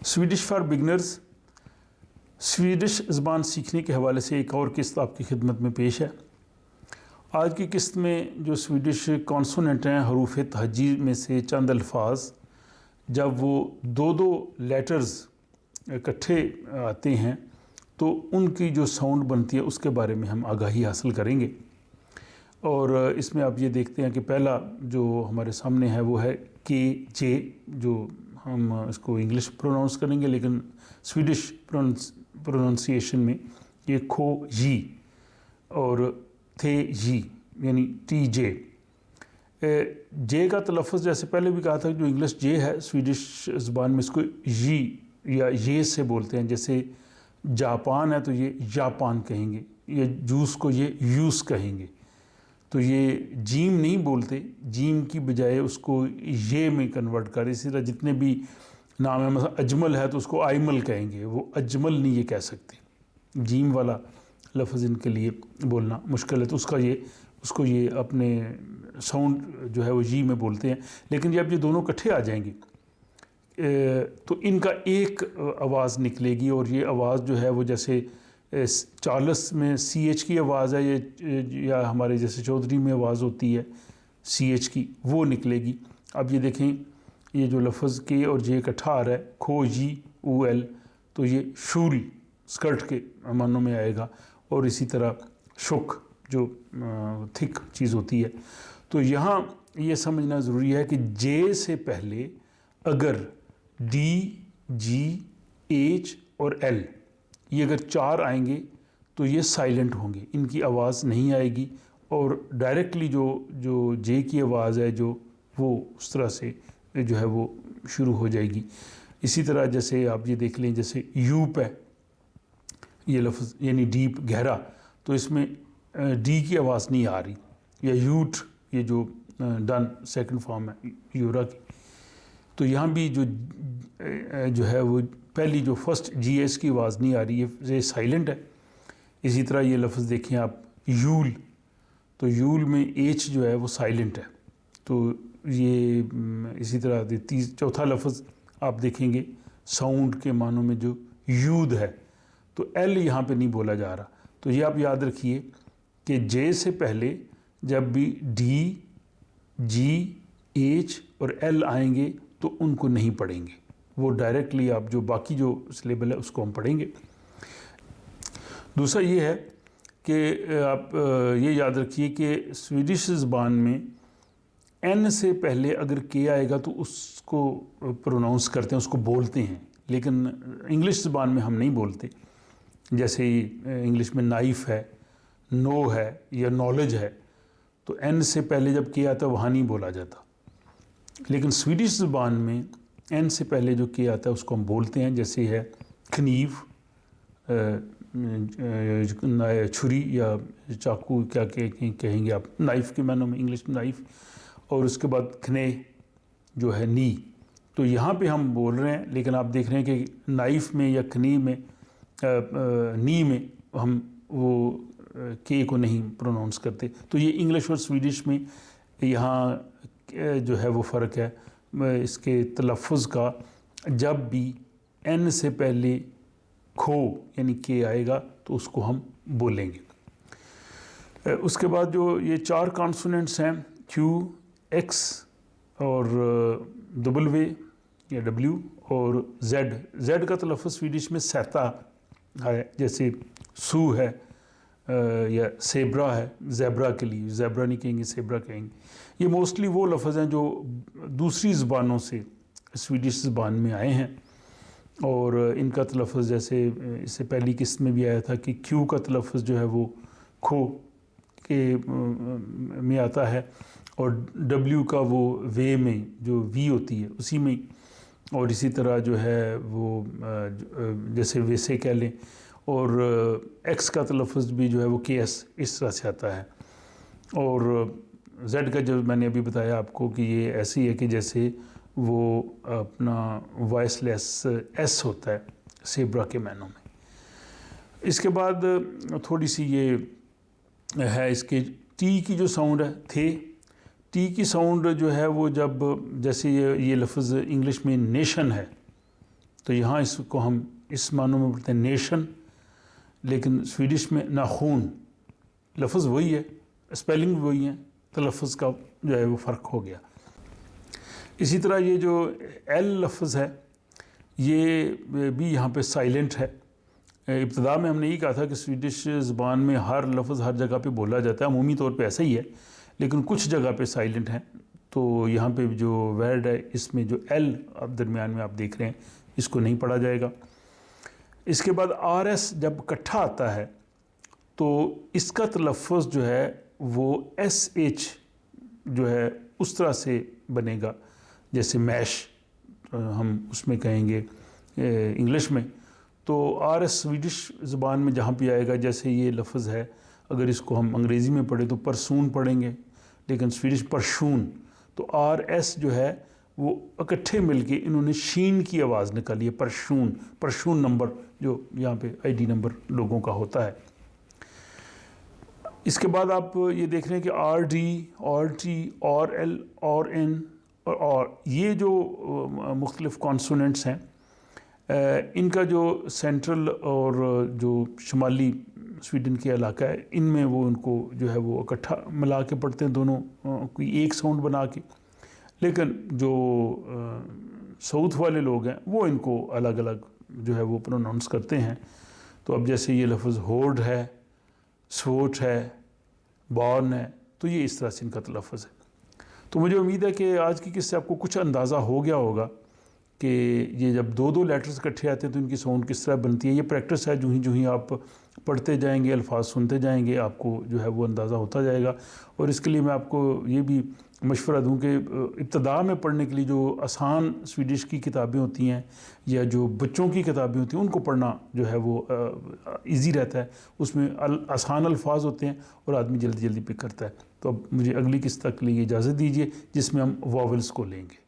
Swedish for beginners Swedish ज़बान सीखने के हवाले से एक और किस्त आपकी खिदमत में पेश है। आज की किस्त में जो स्वीडिश कॉन्सोनेंट हैं, हरूफ तहजी में से चंद अल्फाज जब वो दो दो लेटर्स इकट्ठे आते हैं तो उनकी जो साउंड बनती है उसके बारे में हम आगाही हासिल करेंगे। और इसमें आप ये देखते हैं कि पहला जो हमारे सामने है वो है के जे, जो हम इसको इंग्लिश प्रोनाउंस करेंगे लेकिन स्वीडिश प्रोनाउंसिएशन में ये खो जी और थे जी यानी टी जे। जे का तलफ़्फ़ुज़ जैसे पहले भी कहा था, जो इंग्लिश जे है स्वीडिश ज़बान में इसको जी या ये से बोलते हैं। जैसे जापान है तो ये जापान कहेंगे, या जूस को ये यूस कहेंगे। तो ये जीम नहीं बोलते, जीम की बजाय उसको ये में कन्वर्ट कर। इसी तरह जितने भी नाम है, मतलब अजमल है तो उसको आइमल कहेंगे, वो अजमल नहीं ये कह सकते। जीम वाला लफ्ज़ इनके लिए बोलना मुश्किल है तो उसको ये अपने साउंड जो है वो जी में बोलते हैं। लेकिन जब ये दोनों इकट्ठे आ जाएंगे तो इनका एक आवाज़ निकलेगी और ये आवाज़ जो है वो जैसे चार्ल्स में सी एच की आवाज़ है, ये या हमारे जैसे चौधरी में आवाज़ होती है सी एच की, वो निकलेगी। अब ये देखें, ये जो लफ्ज़ के और जे इकट्ठा आ रहा है, खो जी ऊ एल, तो ये शूल स्कर्ट के मानों में आएगा। और इसी तरह शुक जो थिक चीज़ होती है। तो यहाँ ये समझना ज़रूरी है कि जे से पहले अगर डी, जी, एच और एल ये अगर चार आएंगे तो ये साइलेंट होंगे, इनकी आवाज़ नहीं आएगी और डायरेक्टली जो जे की आवाज़ है जो वो उस तरह से जो है वो शुरू हो जाएगी। इसी तरह जैसे आप ये देख लें, जैसे यूप है ये लफ्ज़ यानी डीप गहरा, तो इसमें डी की आवाज़ नहीं आ रही। या यूट, ये जो डन सेकंड फॉर्म है यूरा की, तो यहाँ भी जो है वो पहली जो फर्स्ट जी एस की आवाज़ नहीं आ रही है, ये साइलेंट है। इसी तरह ये लफ्ज़ देखें आप यूल, तो यूल में एच जो है वो साइलेंट है। तो ये इसी तरह चौथा लफ्ज़ आप देखेंगे साउंड के मानों में जो यूद है, तो एल यहाँ पे नहीं बोला जा रहा। तो ये आप याद रखिए कि जे से पहले जब भी डी, जी, एच और एल आएंगे तो उनको नहीं पढ़ेंगे, वो डायरेक्टली आप जो बाकी जो सिलेबल है उसको हम पढ़ेंगे। दूसरा ये है कि आप ये याद रखिए कि स्वीडिश ज़बान में एन से पहले अगर के आएगा तो उसको प्रोनाउंस करते हैं, उसको बोलते हैं, लेकिन इंग्लिश ज़बान में हम नहीं बोलते। जैसे इंग्लिश में नाइफ़ है, नो है या नॉलेज है, तो एन से पहले जब के आता है वहाँ नहीं बोला जाता। लेकिन स्वीडिश ज़बान में एन से पहले जो के आता है उसको हम बोलते हैं। जैसे है खनीव, छुरी या चाकू क्या कहेंगे आप, नाइफ़ के मानों में इंग्लिश में नाइफ़। और उसके बाद खने जो है नी, तो यहाँ पे हम बोल रहे हैं, लेकिन आप देख रहे हैं कि नाइफ़ में या खनी में नी में हम वो के को नहीं प्रोनाउंस करते। तो ये इंग्लिश और स्वीडिश में यहाँ जो है वो फ़र्क है इसके तलफ़्फ़ुज़ का। जब भी एन से पहले खो यानी के आएगा तो उसको हम बोलेंगे। उसके बाद जो ये चार कॉन्सोनेंट्स हैं, क्यू, एक्स और डब्ल्यू या डब्ल्यू और जेड। जेड का तलफ़्फ़ुज़ स्वीडिश में सहता है, जैसे सू है या सेब्रा है, ज़ेब्रा के लिए ज़ेब्रा नहीं कहेंगे, सेब्रा कहेंगे। ये मोस्टली वो लफ्ज़ हैं जो दूसरी ज़बानों से स्वीडिश ज़बान में आए हैं और इनका तलफ़्फ़ुज़ जैसे इससे पहली किस्त में भी आया था कि क्यू का तलफ़्फ़ुज़ जो है वो खो के में आता है और डब्ल्यू का वो वे में जो वी होती है उसी में। और इसी तरह जो है वो जैसे वैसे कह लें। और एक्स का तलफ़्फ़ुज़ भी जो है वो के एस इस तरह से आता है। और जेड का जो मैंने अभी बताया आपको कि ये ऐसी है कि जैसे वो अपना वॉइसलेस एस होता है सेब्रा के मानों में। इसके बाद थोड़ी सी ये है इसके टी की जो साउंड है, थे, टी की साउंड जो है वो जब जैसे ये लफ्ज़ इंग्लिश में नेशन है, तो यहाँ इसको हम इस मानों में पढ़ते हैं नेशन, लेकिन स्वीडिश में नाखून, लफ्ज़ वही है, स्पेलिंग भी वही है, तो लफ्ज़ का जो है वो फ़र्क हो गया। इसी तरह ये जो एल लफ्ज़ है ये भी यहाँ पे साइलेंट है। इब्तदा में हमने ये कहा था कि स्वीडिश ज़बान में हर लफ्ज़ हर जगह पे बोला जाता है, अमूमी तौर पे ऐसा ही है, लेकिन कुछ जगह पे साइलेंट है। तो यहाँ पे जो वर्ड है इसमें जो एल अब दरमियान में आप देख रहे हैं इसको नहीं पढ़ा जाएगा। इसके बाद आर एस जब इकट्ठा आता है तो इसका तलफ़्फ़ुज़ जो है वो एस एच जो है उस तरह से बनेगा जैसे मैश हम उसमें कहेंगे इंग्लिश में। तो आर एस स्वीडिश ज़बान में जहाँ पे आएगा, जैसे ये लफ्ज़ है, अगर इसको हम अंग्रेज़ी में पढ़ें तो परसून पढ़ेंगे, लेकिन स्वीडिश परशून। तो आर एस जो है वो इकट्ठे मिलके इन्होंने शीन की आवाज़ निकाली है, परशून। परशून नंबर जो यहाँ पे आईडी नंबर लोगों का होता है। इसके बाद आप ये देख रहे हैं कि आर डी, और टी, और एल, और एन और ये जो मुख्तलिफ़ कॉन्सोनेंट्स हैं इनका जो सेंट्रल और जो शुमाली स्वीडन के इलाका है इनमें वो उनको जो है वो इकट्ठा मिला के पढ़ते हैं दोनों कोई एक साउंड बना के, लेकिन जो साउथ वाले लोग हैं वो इनको अलग अलग जो है वो प्रोनाउंस करते हैं। तो अब जैसे ये लफ्ज़ होर्ड है, स्वोट है, बॉर्न है, तो ये इस तरह से इनका तलफ़्फ़ुज़ है। तो मुझे उम्मीद है कि आज की किस्से आपको कुछ अंदाज़ा हो गया होगा कि ये जब दो दो लेटर्स इकट्ठे आते हैं तो इनकी साउंड किस तरह बनती है। ये प्रैक्टिस है, जो ही आप पढ़ते जाएंगे, अल्फाज सुनते जाएंगे, आपको जो है वो अंदाज़ा होता जाएगा। और इसके लिए मैं आपको ये भी मशवरा दूं कि इब्तदा में पढ़ने के लिए जो आसान स्वीडिश की किताबें होती हैं या जो बच्चों की किताबें होती हैं उनको पढ़ना जो है वो इजी रहता है, उसमें आसान अल्फाज होते हैं और आदमी जल्दी जल्दी पिक करता है। तो अब मुझे अगली किस्त तक के लिए इजाज़त दीजिए जिसमें हम वॉवल्स को लेंगे।